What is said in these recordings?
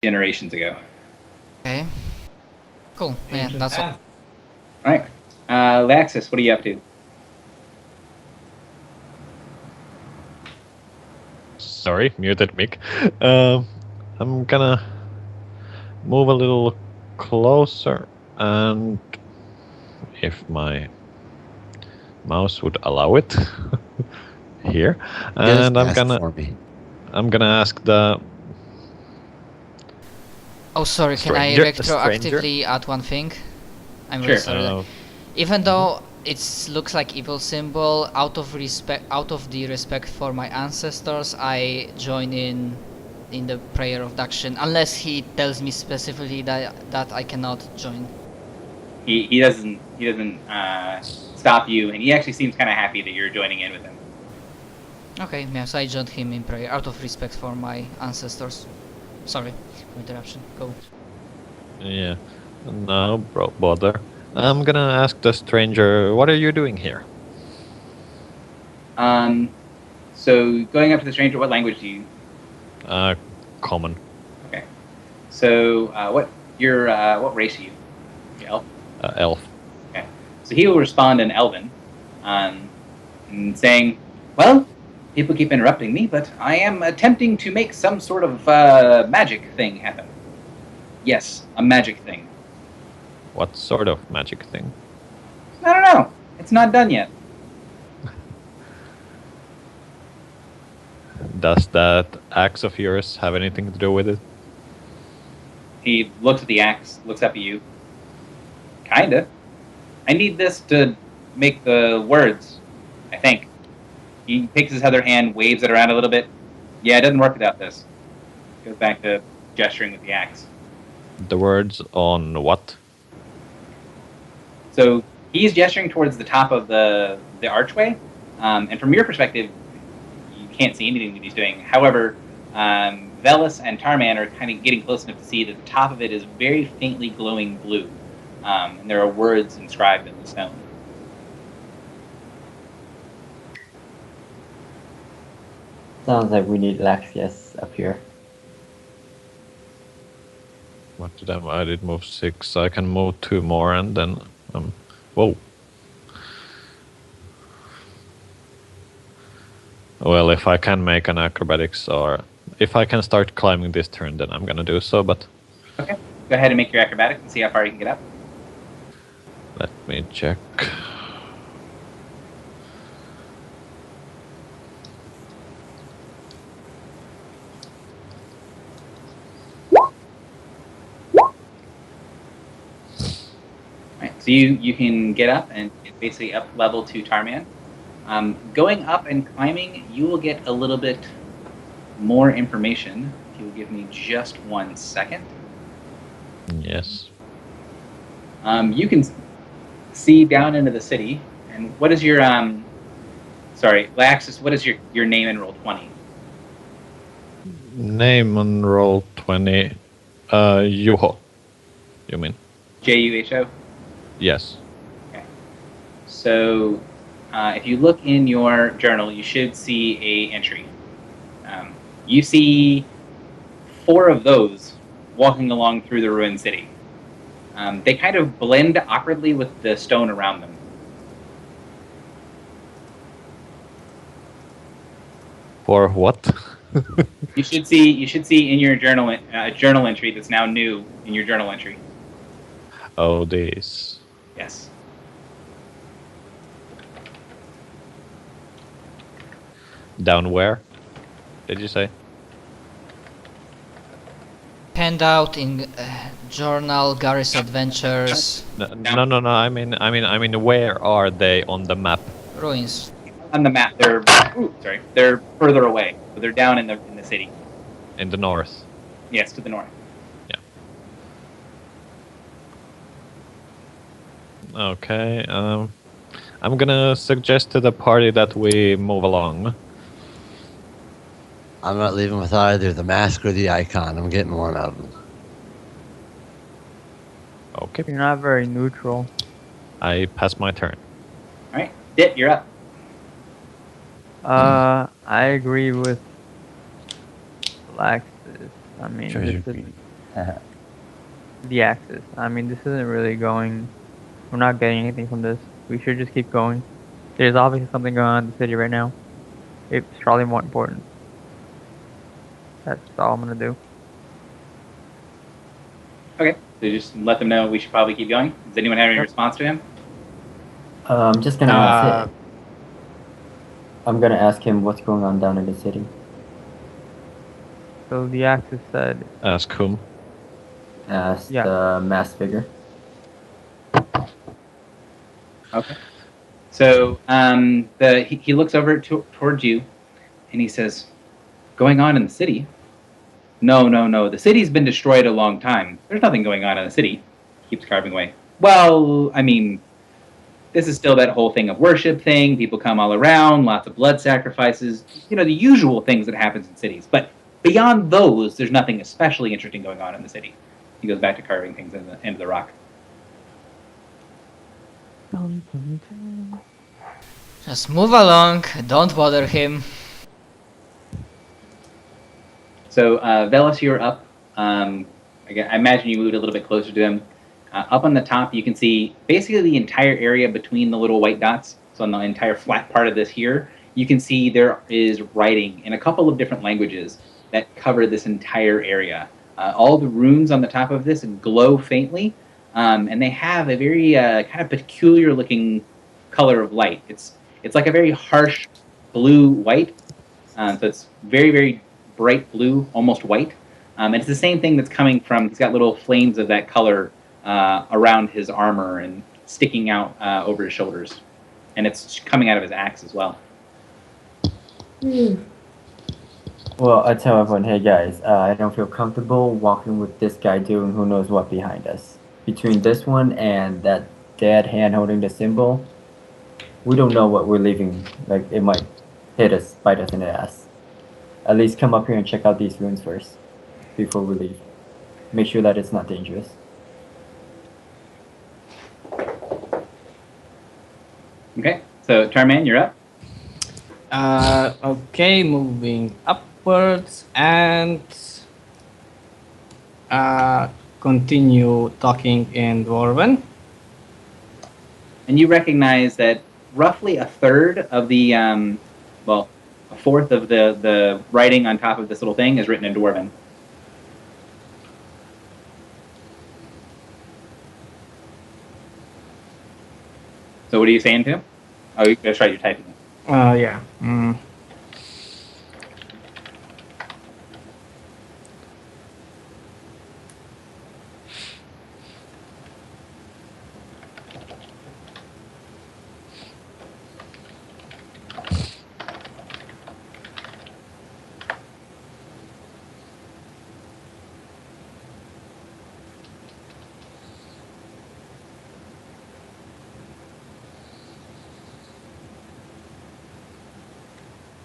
generations ago. Okay. Cool. Yeah, that's all. All right. Laxus, what are you up to? Sorry, muted mic. I'm gonna move a little closer, and if my mouse would allow it, here, and I'm gonna ask the. Oh, sorry. Can I retroactively add one thing? I'm really sorry. Even though it looks like evil symbol, out of the respect for my ancestors, I join in the prayer of Dakshin, unless he tells me specifically that I cannot join. He doesn't stop you, and he actually seems kind of happy that you're joining in with him. Okay, yeah, so I joined him in prayer out of respect for my ancestors. Sorry for interruption. Go. Yeah, no bother. I'm gonna ask the stranger, what are you doing here? So going up to the stranger, what language do you? Common. Okay. So what race are you? Elf. Elf. Okay. So he will respond in Elven, and saying, "Well, people keep interrupting me, but I am attempting to make some sort of magic thing happen. Yes, a magic thing. What sort of magic thing? I don't know. It's not done yet." Does that axe of yours have anything to do with it? He looks at the axe, looks up at you. Kinda. I need this to make the words, I think. He takes his other hand, waves it around a little bit. Yeah, it doesn't work without this. Goes back to gesturing with the axe. The words on what? So he's gesturing towards the top of the archway, and from your perspective, you can't see anything that he's doing. However, Velis and Tarman are kind of getting close enough to see that the top of it is very faintly glowing blue, and there are words inscribed in the stone. Sounds like we need Laxius up here. What did I did move 6. I can move 2 more and then whoa. Well, if I can make an acrobatics or if I can start climbing this turn, then I'm gonna do so, but... Okay, go ahead and make your acrobatics and see how far you can get up. Let me check. Right, so you can get up and basically up level to Tarman. Going up and climbing, you will get a little bit more information. If you will give me just 1 second. Yes. You can see down into the city. And what is your sorry, Laxus, what is your name in roll 20? Name on roll 20. Juho. You mean? Juho? Yes. Okay. So if you look in your journal, you should see a entry. You see 4 of those walking along through the ruined city. They kind of blend awkwardly with the stone around them. For what? You should see in your journal a journal entry that's now new in your journal entry. Oh, these. Yes. Down where? Did you say? Handout in journal Gary's adventures. No. I mean, where are they on the map? Ruins. On the map, they're further away. So they're down in the city. In the north. Yes, to the north. Yeah. Okay. I'm gonna suggest to the party that we move along. I'm not leaving with either the mask or the icon. I'm getting one of them. Okay. You're not very neutral. I pass my turn. All right, Dit, you're up. I agree with Laxus. I mean, The axis. I mean, this isn't really going. We're not getting anything from this. We should just keep going. There's obviously something going on in the city right now. It's probably more important. That's all I'm gonna do. Okay, so just let them know we should probably keep going. Does anyone have any response to him? I'm just gonna ask it. I'm gonna ask him what's going on down in the city. So the axis said. Ask whom? Ask the masked figure. Okay. So he looks over towards you, and he says, "Going on in the city? No. The city's been destroyed a long time. There's nothing going on in the city." Keeps carving away. Well, I mean, this is still that whole thing of worship thing. People come all around, lots of blood sacrifices. You know, the usual things that happens in cities. But beyond those, there's nothing especially interesting going on in the city. He goes back to carving things into the rock. Just move along. Don't bother him. So, Velas, you're up. Again, I imagine you moved a little bit closer to him. Up on the top, you can see basically the entire area between the little white dots. So on the entire flat part of this here, you can see there is writing in a couple of different languages that cover this entire area. All the runes on the top of this glow faintly, and they have a very kind of peculiar-looking color of light. It's like a very harsh blue-white, so it's very, very bright blue, almost white. And it's the same thing that's coming from, he's got little flames of that color around his armor and sticking out over his shoulders. And it's coming out of his axe as well. Well, I tell everyone, hey guys, I don't feel comfortable walking with this guy doing who knows what behind us. Between this one and that dead hand holding the symbol, we don't know what we're leaving. Like, it might hit us, bite us in the ass. At least come up here and check out these runes first before we leave. Make sure that it's not dangerous. Okay, so Tarman, you're up. Okay, moving upwards and continue talking in Dwarven. And you recognize that roughly a third of the, well, a fourth of the writing on top of this little thing is written in Dwarven. So what are you saying to him? Oh, that's right, you're typing it. Yeah.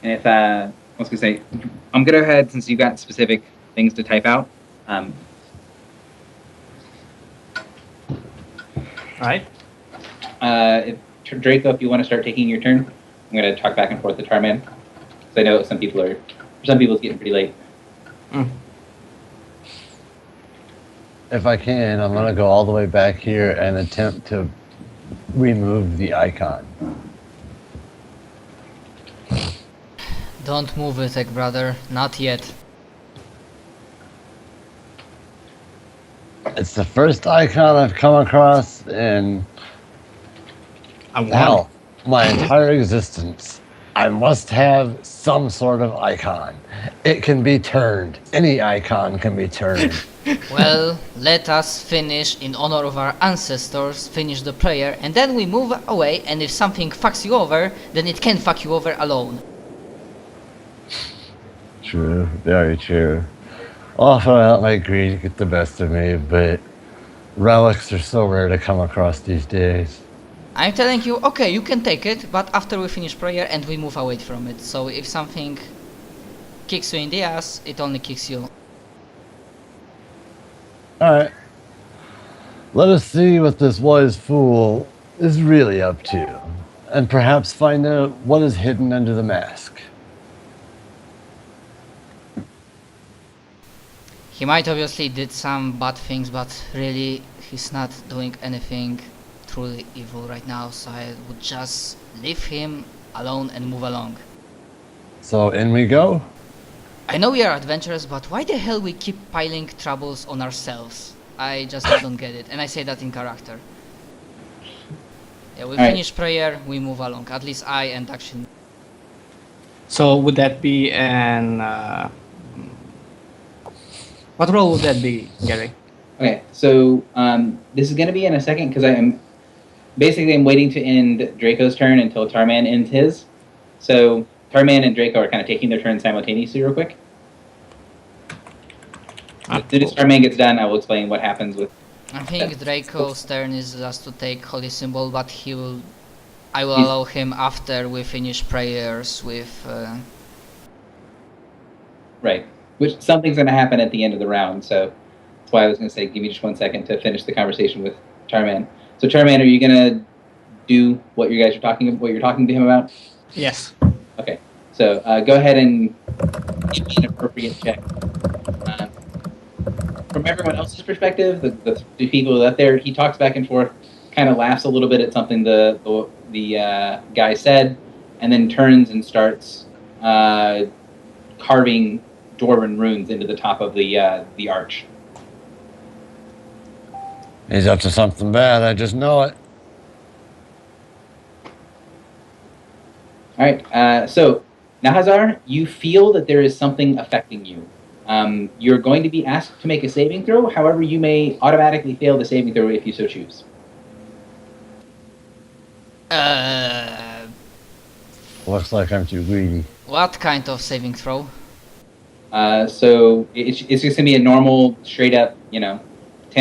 And if, I was going to say, I'm going to go ahead, since you got specific things to type out. Right. Draco, if you want to start taking your turn, I'm going to talk back and forth to Tarman. Because I know some people it's getting pretty late. If I can, I'm going to go all the way back here and attempt to remove the icon. Don't move it, brother. Not yet. It's the first icon I've come across in hell, my entire existence. I must have some sort of icon. It can be turned. Any icon can be turned. Well, let us finish in honor of our ancestors, finish the prayer, and then we move away, and if something fucks you over, then it can fuck you over alone. True, very true. Often I let my greed get the best of me, but relics are so rare to come across these days. I'm telling you, okay, you can take it, but after we finish prayer and we move away from it. So if something kicks you in the ass, it only kicks you. Alright. Let us see what this wise fool is really up to, and perhaps find out what is hidden under the mask. He might obviously did some bad things, but really he's not doing anything truly evil right now, so I would just leave him alone and move along. So in we go? I know we are adventurous, but why the hell we keep piling troubles on ourselves? I just don't get it, and I say that in character. Yeah, we finish prayer, we move along. At least I and Action. So would that be an... what role would that be, Gary? Okay, so this is going to be in a second because I'm waiting to end Draco's turn until Tarman ends his. So Tarman and Draco are kind of taking their turns simultaneously real quick. As soon as Tarman gets done, I will explain what happens with... I think Draco's turn is just to take Holy Symbol, but I will allow him after we finish prayers with... Right, which something's going to happen at the end of the round, so that's why I was going to say, give me just 1 second to finish the conversation with Tarman. So Tarman, are you going to do what you guys are you're talking to him about? Yes. Okay, so go ahead and give me an appropriate check. From everyone else's perspective, the people out there, he talks back and forth, kind of laughs a little bit at something the guy said, and then turns and starts carving Dwarven runes into the top of the arch. He's up to something bad, I just know it. All right, so Nahazar, you feel that there is something affecting you. You're going to be asked to make a saving throw. However, you may automatically fail the saving throw if you so choose. Looks like I'm too greedy. What kind of saving throw? So it's just going to be a normal, straight up, 10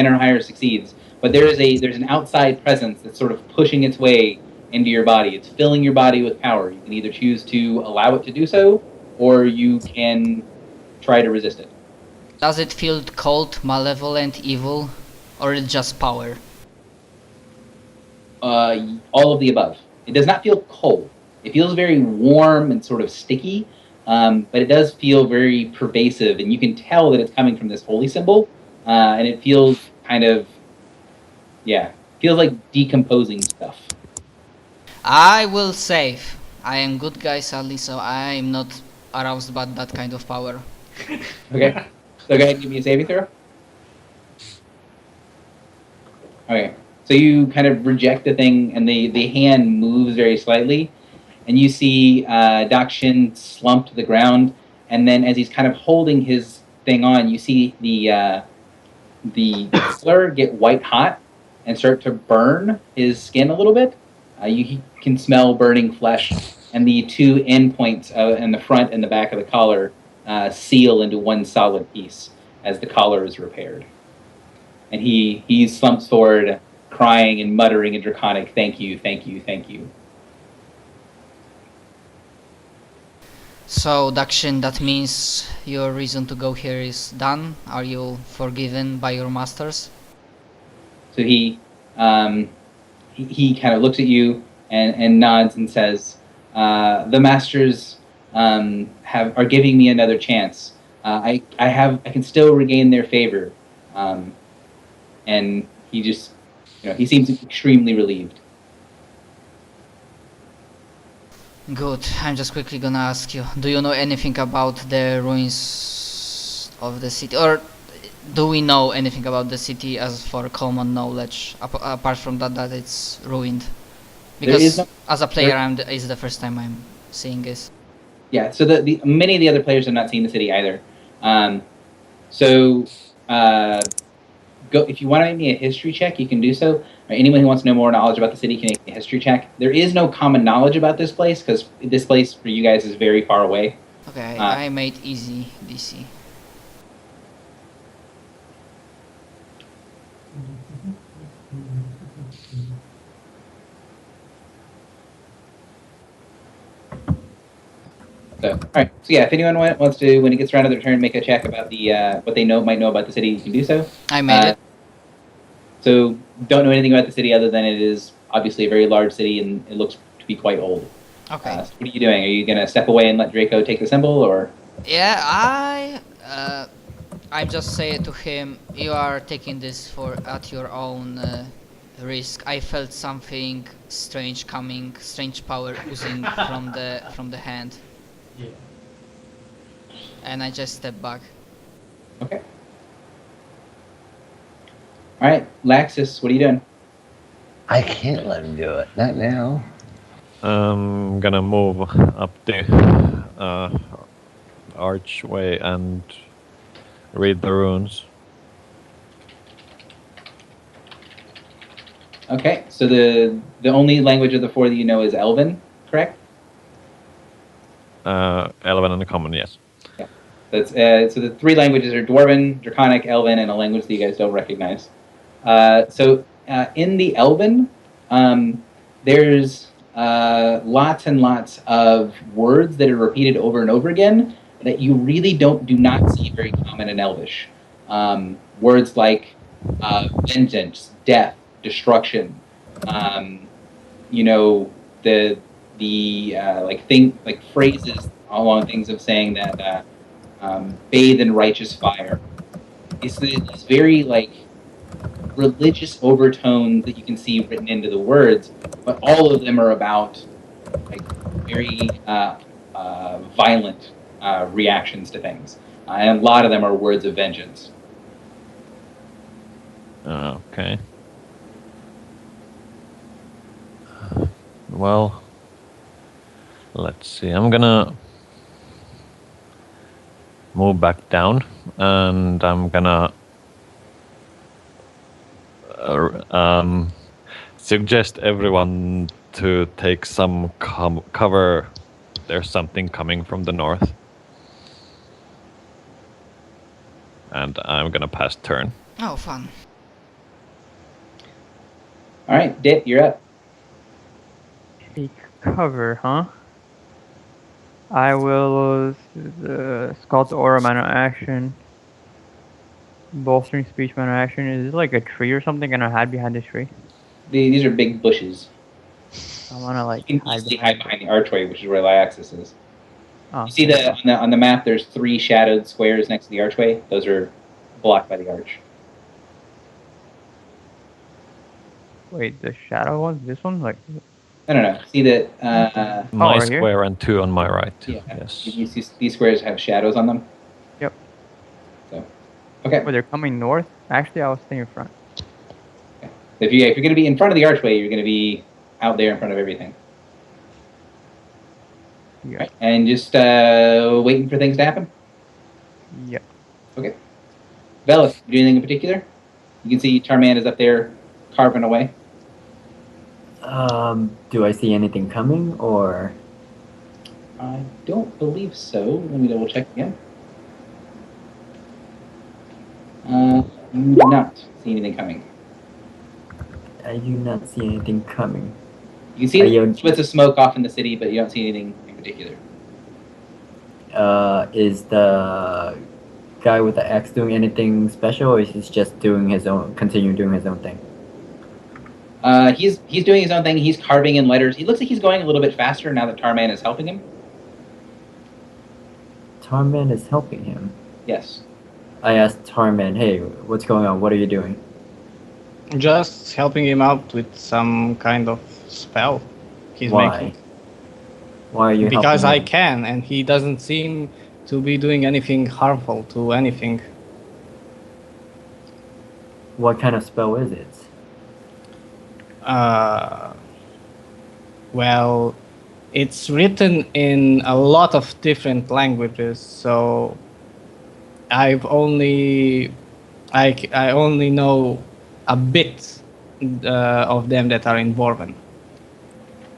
or higher succeeds. But there's an outside presence that's sort of pushing its way into your body. It's filling your body with power. You can either choose to allow it to do so, or you can try to resist it. Does it feel cold, malevolent, evil, or is it just power? All of the above. It does not feel cold. It feels very warm and sort of sticky, but it does feel very pervasive, and you can tell that it's coming from this holy symbol, and it feels kind of, feels like decomposing stuff. I will save. I am good guy, sadly, so I'm not aroused by that kind of power. Okay, so go ahead and give me a saving throw. Okay, so you kind of reject the thing, and the hand moves very slightly, and you see Dakshin slump to the ground, and then as he's kind of holding his thing on, you see the color get white hot and start to burn his skin a little bit. You can smell burning flesh, and the two end points in the front and the back of the collar seal into one solid piece as the collar is repaired. And he slumps forward, crying and muttering in Draconic, "Thank you, thank you, thank you." So, Dakshin, that means your reason to go here is done? Are you forgiven by your masters? So he kind of looks at you and nods and says, "The masters are giving me another chance. I can still regain their favor." And he just, he seems extremely relieved. Good. I'm just quickly gonna ask you, do you know anything about the ruins of the city? Or do we know anything about the city as for common knowledge, apart from that it's ruined? Because as a player, it's the first time I'm seeing this. Yeah, so many of the other players have not seen the city either. If you want to make me a history check, you can do so. Or anyone who wants to know more knowledge about the city can make a history check. There is no common knowledge about this place, because this place for you guys is very far away. Okay, I made easy DC. So, all right. So yeah, if anyone wants to, when it gets around to their turn, make a check about what they might know about the city, you can do so. I made it. So don't know anything about the city other than it is obviously a very large city and it looks to be quite old. Okay. So what are you doing? Are you gonna step away and let Draco take the symbol, or? Yeah, I'm just saying to him, you are taking this at your own risk. I felt something strange coming, strange power oozing from the hand. Yeah. And I just step back. Okay. All right, Laxus, what are you doing? I can't let him do it. Not now. I'm gonna move up the archway and read the runes. Okay, so the only language of the four that you know is Elven, correct? Elven and Common, yes. Yeah. That's so the three languages are Dwarven, Draconic, Elven, and a language that you guys don't recognize. So in the Elven, there's lots and lots of words that are repeated over and over again that you really do not see very common in Elvish. Words like vengeance, death, destruction. You know, the like phrases along things of saying that bathe in righteous fire. It's very like religious overtones that you can see written into the words, but all of them are about like very violent reactions to things, and a lot of them are words of vengeance. Okay. Well, let's see. I'm gonna move back down, and I'm gonna suggest everyone to take some cover. There's something coming from the north. And I'm gonna pass turn. Oh, fun. All right, Dit, you're up. Take cover, huh? I will sculpt the aura mana action. Bolstering speech mana action. Is it like a tree or something and I hide behind this tree? These are big bushes. I wanna like you can hide behind the archway, which is where Lyaxis is. Oh, you see that on the map there's 3 shadowed squares next to the archway? Those are blocked by the arch. Wait, the shadow one? This one? Like No. See that my right square here? and 2 on my right. Yeah. Yes. You see these squares have shadows on them? Yep. So okay. Wait, they're coming north? Actually I was staying in front. Okay. If you're gonna be in front of the archway, you're gonna be out there in front of everything. Yeah. Right. And just waiting for things to happen? Yep. Okay. Velis, do anything in particular? You can see Tarman is up there carving away. Do I see anything coming, or? I don't believe so. Let me double check again. You do not see anything coming. I do not see anything coming. You can see bits of smoke off in the city, but you don't see anything in particular. Is the guy with the axe doing anything special, or is he just continue doing his own thing? He's doing his own thing. He's carving in letters. He looks like he's going a little bit faster now that Tarman is helping him. Tarman is helping him? Yes. I asked Tarman, hey, what's going on? What are you doing? Just helping him out with some kind of spell he's making. Why are you Because helping I him? can, and he doesn't seem to be doing anything harmful to anything. What kind of spell is it? Well, it's written in a lot of different languages, so I only know a bit of them that are in Dwarven.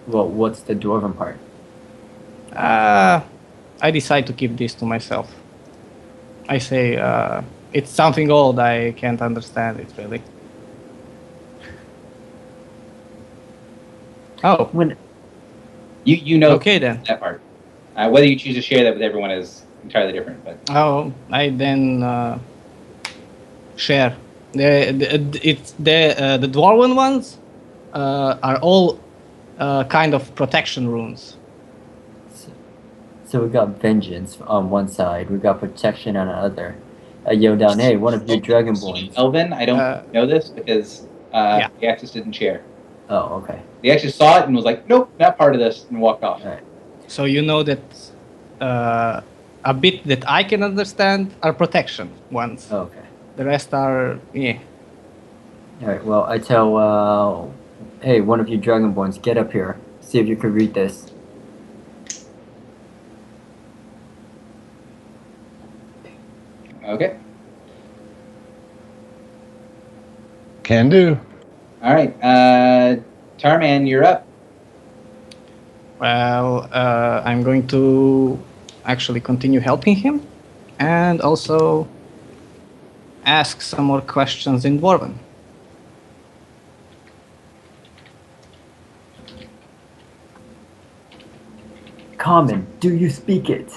Well, what's the dwarven part? I decide to keep this to myself. I say it's something old. I can't understand it really. Oh, When You know okay then. that part. Whether you choose to share that with everyone is entirely different. But Oh, I then share. The Dwarven ones are all kind of protection runes. So we got vengeance on one side, we got protection on the other. I yell down, "Hey, one of you dragonborns." Elvin, I don't know this because Gygax didn't share. Oh, okay. They actually saw it and was like, "Nope, not part of this," and walked off. All right. So you know that a bit that I can understand are protection ones. Okay. The rest are All right. Well, I tell, hey, one of you dragonborns, get up here. See if you can read this. Okay. Can do. All right. Tarman, you're up. Well, I'm going to actually continue helping him, and also ask some more questions in Dwarven. Common, do you speak it?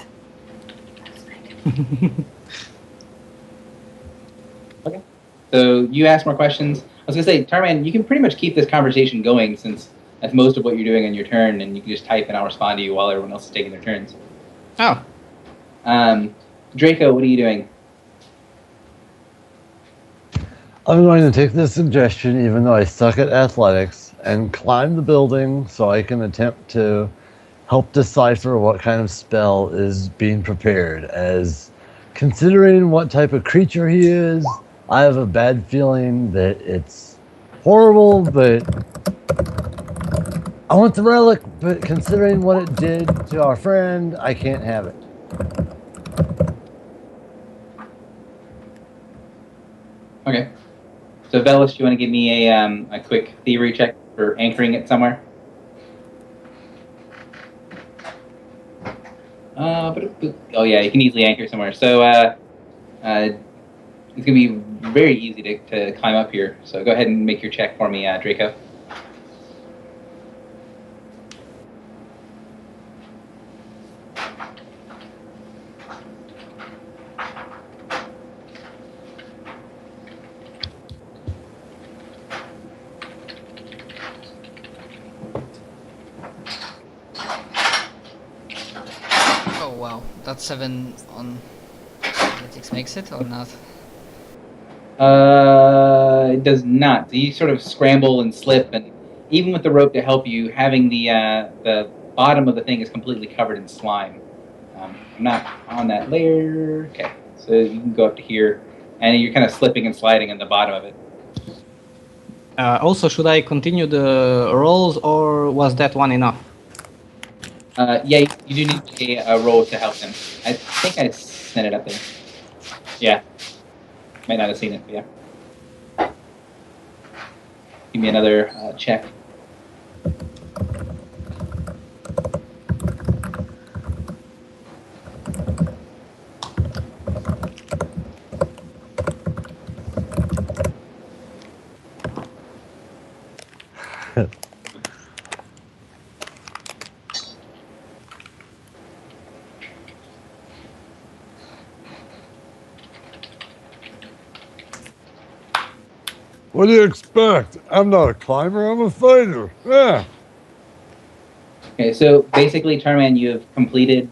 Okay. So you ask more questions. I was gonna say, Tarman, you can pretty much keep this conversation going since that's most of what you're doing on your turn, and you can just type and I'll respond to you while everyone else is taking their turns. Oh. Draco, what are you doing? I'm going to take this suggestion, even though I suck at athletics, and climb the building so I can attempt to help decipher what kind of spell is being prepared. As considering what type of creature he is, I have a bad feeling that it's horrible, but I want the relic, but considering what it did to our friend, I can't have it. Okay. So Velis, do you want to give me a quick thievery check for anchoring it somewhere? Oh yeah, you can easily anchor somewhere. So it's gonna be very easy to climb up here. So go ahead and make your check for me, Draco. Oh wow, that 7 on athletics makes it or not? It does not. So you sort of scramble and slip, and even with the rope to help you, having the bottom of the thing is completely covered in slime. I'm not on that layer. Okay, so you can go up to here, and you're kind of slipping and sliding in the bottom of it. Also, should I continue the rolls, or was that one enough? Yeah, you do need a roll to help him. I think I sent it up there. Yeah. Might not have seen it, but yeah. Give me another check. What do you expect? I'm not a climber, I'm a fighter. Yeah. Okay, so basically, Tarman, you have completed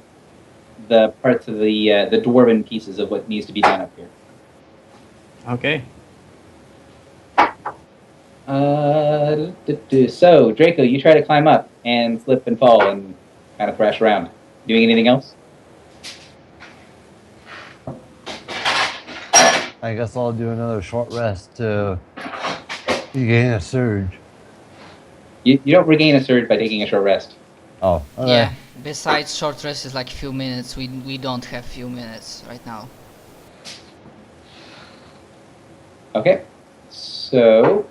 the parts of the dwarven pieces of what needs to be done up here. Okay. So, Draco, you try to climb up and slip and fall and kind of thrash around. Doing anything else? I guess I'll do another short rest to regain a surge. You don't regain a surge by taking a short rest. Oh, okay. Yeah, besides short rest is like few minutes, we don't have few minutes right now. Okay, so...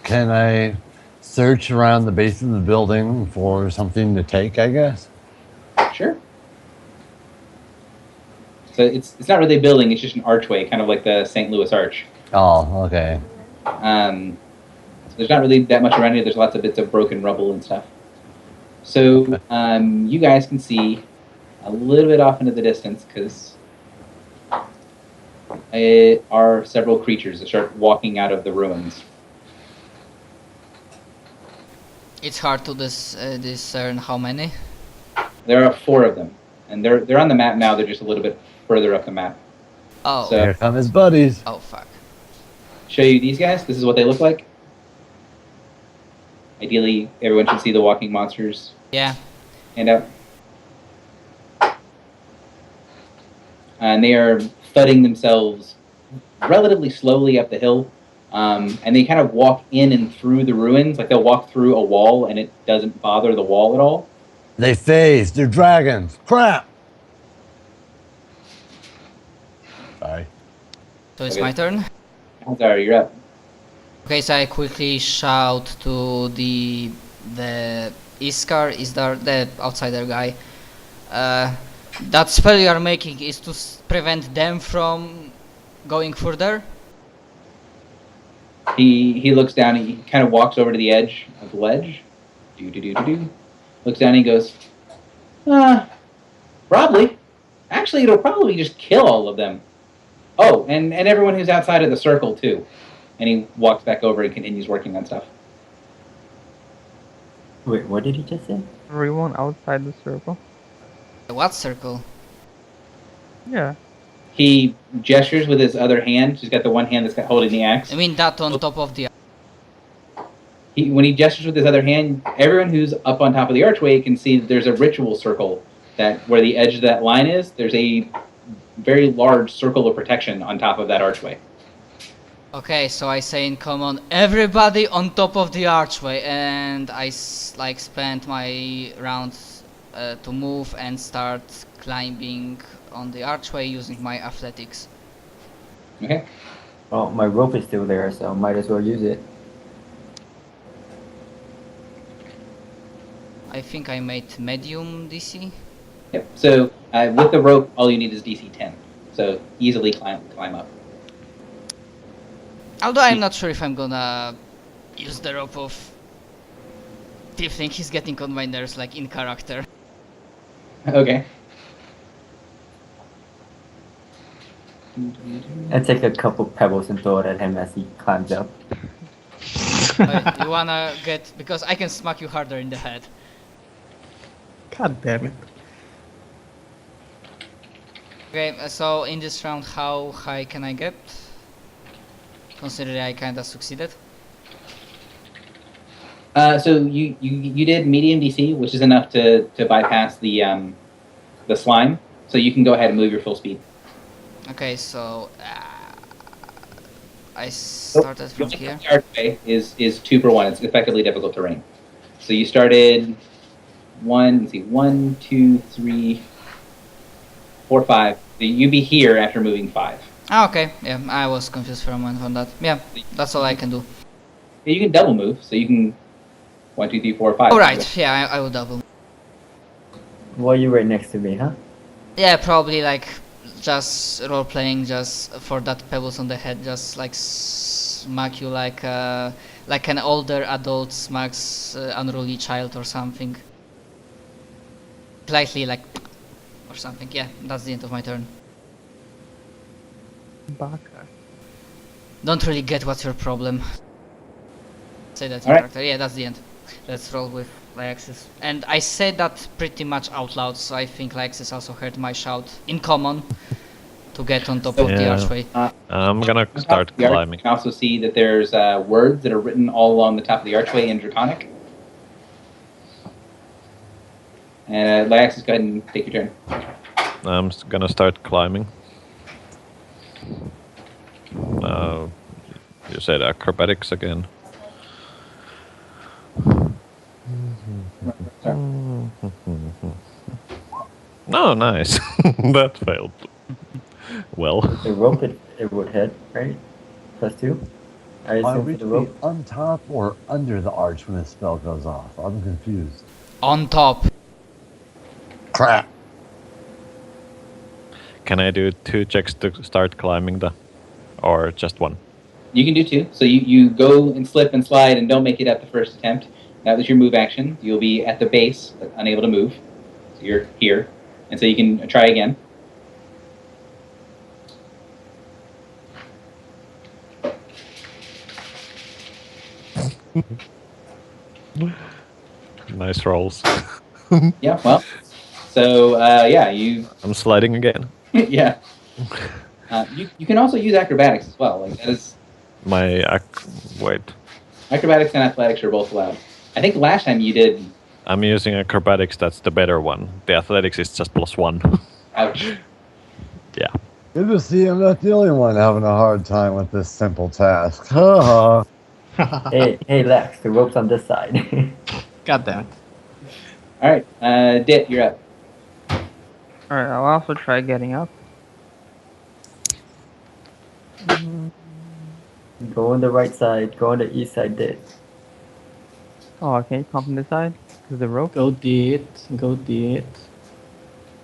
Can I search around the base of the building for something to take, I guess? Sure. So it's not really a building, it's just an archway, kind of like the St. Louis Arch. Oh, okay. So there's not really that much around here. There's lots of bits of broken rubble and stuff. So you guys can see a little bit off into the distance because there are several creatures that start walking out of the ruins. It's hard to discern how many. There are 4 of them, and they're on the map now. They're just a little bit further up the map. Oh. So- Here come his buddies. Oh fuck. Show you these guys. This is what they look like. Ideally, everyone should see the walking monsters Yeah. handout. And they are thudding themselves relatively slowly up the hill. And they kind of walk in and through the ruins. Like they'll walk through a wall and it doesn't bother the wall at all. They phased. They're dragons. Crap. Sorry. So it's Okay. my turn. Sorry, you're up. Okay, so I quickly shout to the Iskar, is there the outsider guy? That spell you are making is to prevent them from going further. He looks down. He kind of walks over to the edge of the ledge. Do. Looks down and he goes, probably. Actually, it'll probably just kill all of them. Oh, and everyone who's outside of the circle, too. And he walks back over and continues working on stuff. Wait, what did he just say? Everyone outside the circle. What circle? Yeah. He gestures with his other hand. He's got the one hand that's holding the axe. I mean that on top of the... When he gestures with his other hand, everyone who's up on top of the archway can see that there's a ritual circle that where the edge of that line is. There's a very large circle of protection on top of that archway. Okay, so I say in common, everybody on top of the archway, and I spend my rounds to move and start climbing on the archway using my athletics. Okay. Well, my rope is still there, so might as well use it. I think I made medium DC. Yep. So with the rope, all you need is DC 10. So easily climb up. Although I'm not sure if I'm gonna use the rope of... Do you think he's getting on my nerves, like in character? Okay. I take a couple pebbles and throw it at him as he climbs up. You wanna get... Because I can smack you harder in the head. God damn it. Okay, so in this round, how high can I get? Considering I kinda succeeded. So you did medium DC, which is enough to bypass the slime. So you can go ahead and move your full speed. Okay, so I started from here. The archway is 2 per 1. It's effectively difficult terrain. So you started 1, 2, 3, 4, 5. So you'd be here after moving 5. Ah, okay, yeah, I was confused for a moment on that. Yeah, that's all I can do. You can double move, so you can 1, 2, 3, 4, 5. Alright, yeah, I will double. Well, you right next to me, huh? Yeah, probably like just role playing, just for that pebbles on the head, just like smack you like an older adult smacks unruly child or something. Slightly like or something. Yeah, that's the end of my turn. Baka. Don't really get what's your problem. Say that in Alright. character. Yeah, that's the end. Let's roll with Lyexis. And I said that pretty much out loud, so I think Lyexis also heard my shout in common to get on top of the Yeah. archway. I'm gonna start You climbing. can also see that there's words that are written all along the top of the archway in Draconic. And Lyaxis, go ahead and take your turn. I'm gonna start climbing. You said acrobatics again. Oh, nice. That failed. Well, The rope, it would hit, right? +2? I Are assume we for to the be rope. on top or under the arch when the spell goes off? I'm confused. On top. Crap. can I do 2 checks to start climbing or just 1? You can do 2. So you go and slip and slide and don't make it at the first attempt. That was your move action. You'll be at the base, but unable to move. So you're here. And so you can try again. Nice rolls. Yeah, well. So, yeah, you... I'm sliding again. yeah. You can also use acrobatics as well. Like that is Wait. acrobatics and athletics are both allowed. I think last time you did. I'm using acrobatics. That's the better one. The athletics is just +1. Ouch. Yeah. Good to see I'm not the only one having a hard time with this simple task. Ha ha. Hey, Lex, the rope's on this side. God damn it. All right, Dit, you're up. Alright, I'll also try getting up. Go on the right side. Go on the east side, Dit. Oh, can you come from this side? Because the rope? Go Dit. Go Dit.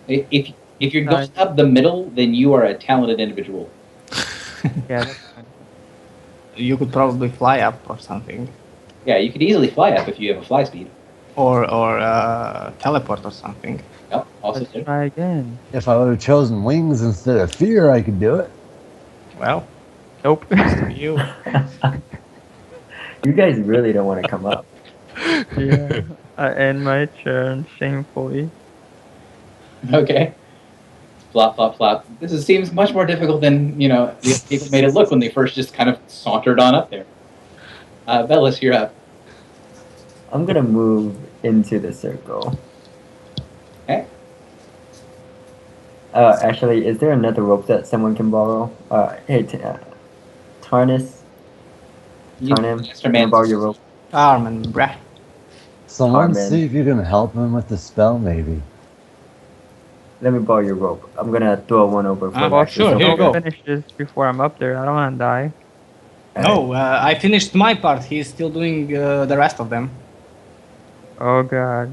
If you're going up the middle, then you are a talented individual. Yeah, that's fine. You could probably fly up or something. Yeah, you could easily fly up if you have a fly speed. Or teleport or something. Yep, also Let's good. try again. If I would have chosen wings instead of fear, I could do it. Well, Nope. you. You guys really don't want to come up. Yeah. I end my turn shamefully. Okay. Flop, flop, flop. Seems much more difficult than, the people made it look when they first just kind of sauntered on up there. Bellis, you're up. I'm gonna move into the circle. Okay. Actually, is there another rope that someone can borrow? Hey, Tarnis, can I borrow your rope? Armin, bruh. Someone Carmen. see if you can help him with the spell, maybe. Let me borrow your rope. I'm gonna throw one over for Well, Lexus. sure, here you go. Finish this before I'm up there. I don't want to die. No, I finished my part. He's still doing the rest of them. Oh god.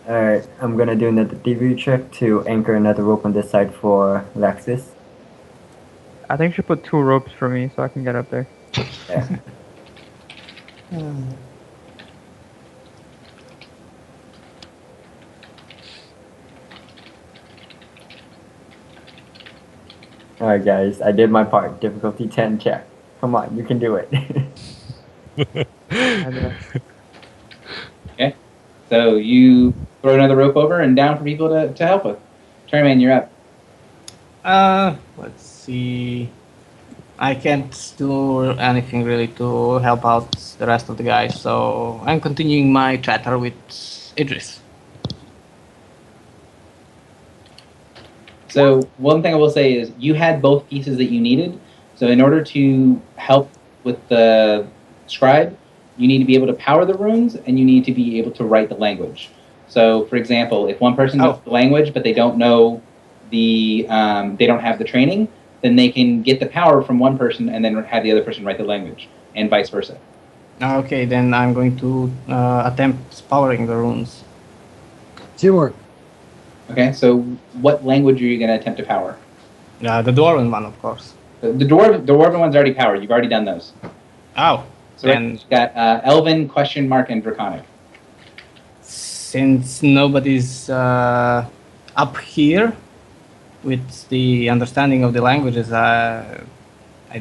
Alright, I'm gonna do another thievery check to anchor another rope on this side for Lexus. I think you should put 2 ropes for me so I can get up there. Yeah. Alright guys, I did my part. Difficulty 10 check. Come on, you can do it. Okay. So you throw another rope over and down for people to help with. Turnman, you're up. Let's see. I can't do anything really to help out the rest of the guys, so I'm continuing my chatter with Idris. So one thing I will say is you had both pieces that you needed. So in order to help with the scribe, you need to be able to power the runes and you need to be able to write the language. So for example, if one person knows the language but they don't know they don't have the training, then they can get the power from one person and then have the other person write the language, and vice versa. Okay, then I'm going to attempt powering the runes. Teamwork. Okay, so what language are you going to attempt to power? The Dwarven one, of course. The Dwarven one's already powered. You've already done those. Oh, So then you've got Elven, Question Mark, and Draconic. since nobody's up here with the understanding of the languages, I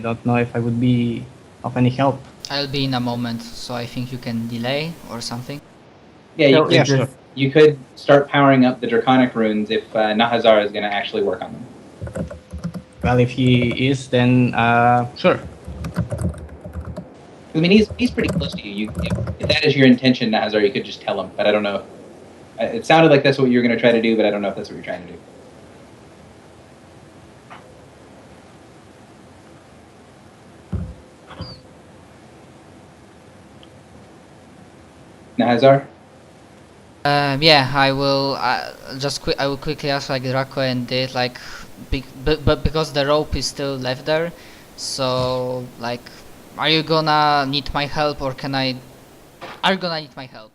don't know if I would be of any help. I'll be in a moment, so I think you can delay or something. Yeah, So you, is this- you could start powering up the Draconic runes if Nahazar is going to actually work on them. Well, if he is, then sure. I mean, he's pretty close to you. If that is your intention, Nahazar, you could just tell him. But I don't know. It sounded like that's what you were going to try to do, but I don't know if that's what you're trying to do. Nahazar? Yeah, I will I will quickly ask like Draco and Dit but because the rope is still left there, so like, are you gonna need my help or are you gonna need my help?